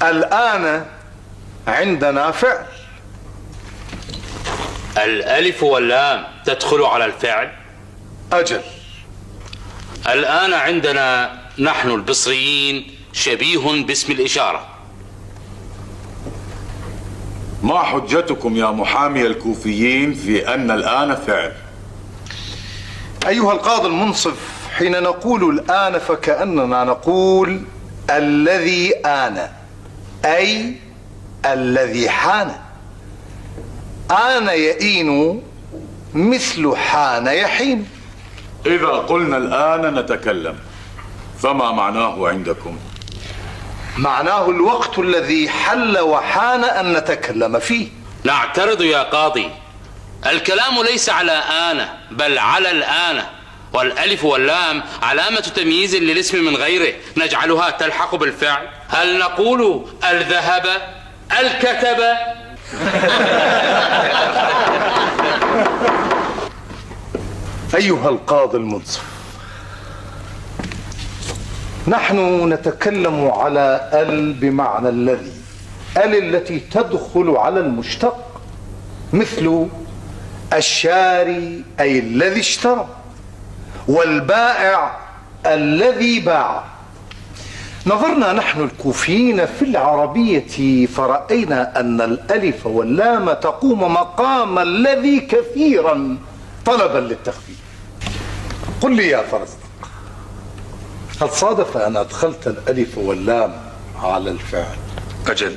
الآن عندنا فعل. الألف واللام تدخل على الفعل؟ أجل. الآن عندنا نحن البصريين شبيه باسم الإشارة. ما حجتكم يا محامي الكوفيين في أن الآن فعل؟ أيها القاضي المنصف، حين نقول الآن فكأننا نقول الذي آن، أي الذي حان. آن يئين مثل حان يحين. إذا قلنا الآن نتكلم فما معناه عندكم؟ معناه الوقت الذي حل وحان أن نتكلم فيه. نعترض يا قاضي، الكلام ليس على آن بل على الآن، والألف واللام علامة تمييز للاسم من غيره نجعلها تلحق بالفعل. هل نقول الذهب، الكتب؟ أيها القاضي المنصف، نحن نتكلم على ال بمعنى الذي، التي تدخل على المشتق، مثل الشاري أي الذي اشترى، والبائع الذي باع. نظرنا نحن الكوفيين في العربية فرأينا أن الألف واللام تقوم مقام الذي كثيرا طلبا للتخفيف. قل لي يا فرزدق، هل صادف أن أدخلت الألف واللام على الفعل؟ أجل.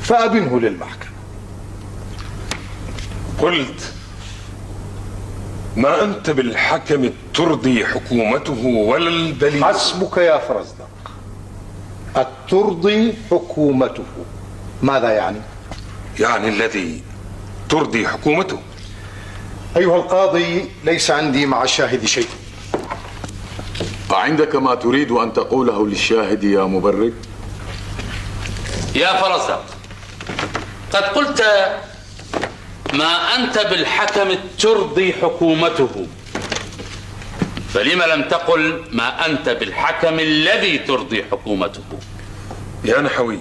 فأبنه للمحكمة. قلت: ما أنت بالحكم ترضي حكومته ولا الدليل. حسبك يا فرزدق، الترضي حكومته ماذا يعني؟ يعني الذي ترضي حكومته. أيها القاضي، ليس عندي مع الشاهد شيء. أعندك ما تريد أن تقوله للشاهد يا مبرد؟ يا فرزدق، قد قلت ما أنت بالحكم ترضي حكومته، فلما لم تقل ما أنت بالحكم الذي ترضي حكومته؟ يا نحوي،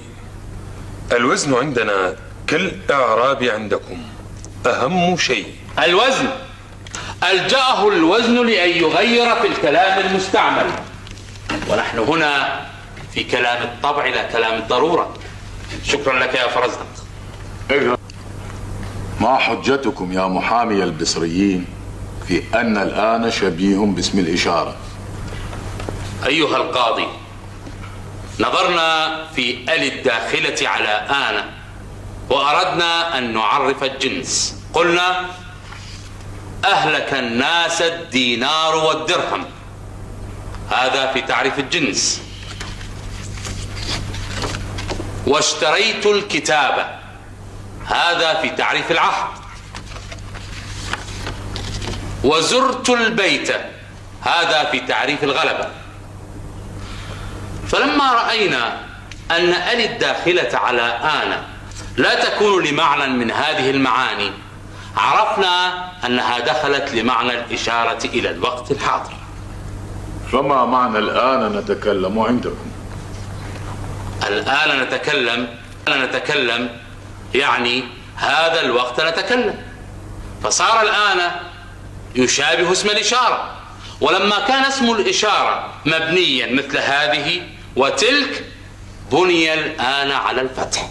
الوزن عندنا كالإعراب عندكم، أهم شيء الوزن. ألجأه الوزن لأن يغير في الكلام المستعمل، ونحن هنا في كلام الطبع لا كلام الضرورة. شكرا لك يا فرزدق. إذا ما حجتكم يا محامي البصريين في أن الآن شبيه باسم الإشارة؟ أيها القاضي، نظرنا في ال الداخلة على آن وأردنا أن نعرف الجنس. قلنا: أهلك الناس الدينار والدرهم، هذا في تعريف الجنس. واشتريت الكتاب، هذا في تعريف العهد. وزرت البيت، هذا في تعريف الغلبة. فلما رأينا أن ال الداخلة على آن لا تكون لمعنى من هذه المعاني، عرفنا أنها دخلت لمعنى الإشارة إلى الوقت الحاضر. فما معنى الآن نتكلم عندكم؟ الآن نتكلم يعني هذا الوقت نتكلم، فصار الآن يشابه اسم الإشارة. ولما كان اسم الإشارة مبنيا مثل هذه وتلك، بني الآن على الفتح.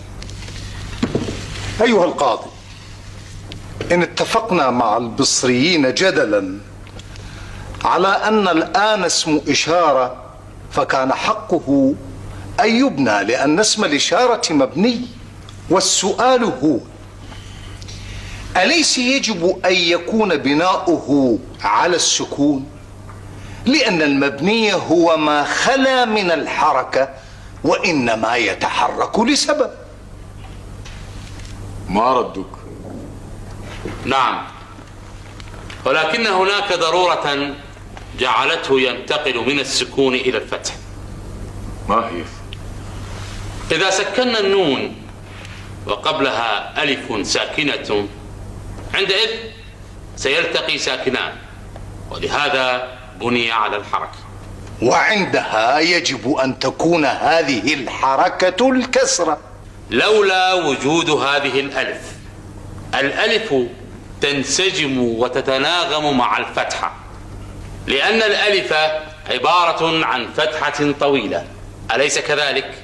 أيها القاضي، إن اتفقنا مع البصريين جدلا على أن الآن اسم إشارة، فكان حقه أن يبنى لأن اسم الإشارة مبني. والسؤال هو: أليس يجب أن يكون بناؤه على السكون؟ لأن المبني هو ما خلا من الحركة، وإنما يتحرك لسبب. ما ردك؟ نعم، ولكن هناك ضرورة جعلته ينتقل من السكون إلى الفتح. ما هي؟ إذا سكنا النون وقبلها ألف ساكنة، عندئذ سيلتقي ساكنان، ولهذا بني على الحركة. وعندها يجب أن تكون هذه الحركة الكسرة. لولا وجود هذه الألف، الألف تنسجم وتتناغم مع الفتحة، لأن الألف عبارة عن فتحة طويلة، أليس كذلك؟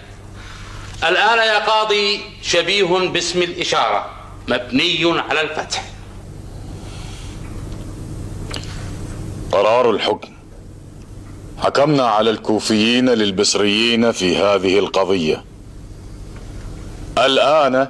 الآن يا قاضي شبيه باسم الإشارة مبني على الفتح. قرار الحكم. حكمنا على الكوفيين للبصريين في هذه القضية. الآن